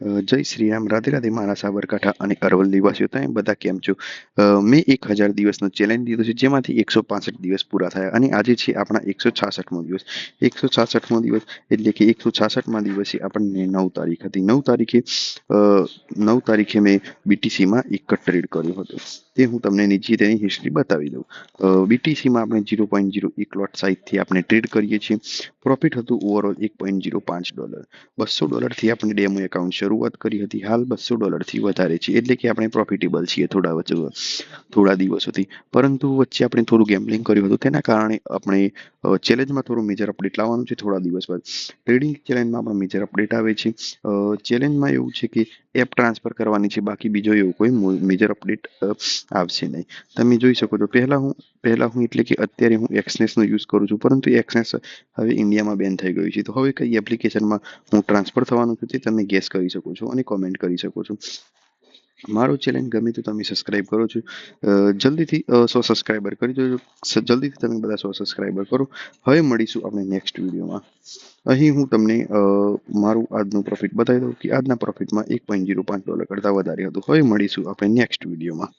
જય શ્રી રામ, રાધે રાધે મારા સાબરકાંઠા અને અરવલ્લી વાસીઓ, તમે બધા કેમ છો? મેં 1000 દિવસનો ચેલેન્જ લીધો છે, જેમાંથી 165 દિવસ પૂરા થયા અને આજે છે આપણા 166મો દિવસ. 166મો દિવસ એટલે કે 166મા દિવસે આપણને 9 તારીખ હતી. 9 તારીખે મેં બીટીસીમાં એક ટ્રેડ કર્યો હતો. તે હું તમને નીચે તેની હિસ્ટ્રી બતાવી દઉં. બીટીસીમાં આપણે 0.01 લોટ સાઇઝથી આપણે ટ્રેડ કરીએ છીએ. પ્રોફિટ હતું ઓવરઓલ $1.05. $200થી આપણે ડેમો એકાઉન્ટ શરૂઆત કરી હતી. હાલ $200થી વધારે છે, એટલે કે આપણે પ્રોફિટેબલ છીએ થોડા દિવસોથી. પરંતુ વચ્ચે આપણે થોડું ગેમ્બલિંગ કર્યું હતું, તેના કારણે આપણે ચેલેન્જમાં થોડું મેજર અપડેટ લાવવાનું છે થોડા દિવસ બાદ. ટ્રેડિંગ ચેલેન્જમાં પણ મેજર અપડેટ આવે છે. ચેલેન્જમાં એવું છે કે એપ ટ્રાન્સફર કરવાની છે, બાકી બીજો એવો કોઈ મેજર અપડેટ આવશે નહીં. તમે જોઈ શકો છો, પહેલા હું એટલે કે અત્યારે હું એક્સનેસનો યુઝ કરું છું, પરંતુ એક્સનેસ હવે ઇન્ડિયામાં બેન થઈ ગયું છે. તો હવે કઈ એપ્લિકેશનમાં હું ટ્રાન્સફર થવાનું છું તે તમે ગેસ કરી શકો છો અને કોમેન્ટ કરી શકો છો. મારો ચેલેન્જ ગમે તો તમે સબસ્ક્રાઇબ કરો છો. જલ્દીથી 100 સબસ્ક્રાઇબર કરી દેજો. જલ્દીથી તમે બધા 100 સબસ્ક્રાઇબર કરો. હવે મળીશું આપણે નેક્સ્ટ વિડીયોમાં. અહીં હું તમને મારું આજનું પ્રોફિટ બતાવી દઉં કે આજના પ્રોફિટમાં $1.05 કરતાં વધારે હતું. હવે મળીશું આપણે નેક્સ્ટ વિડીયોમાં.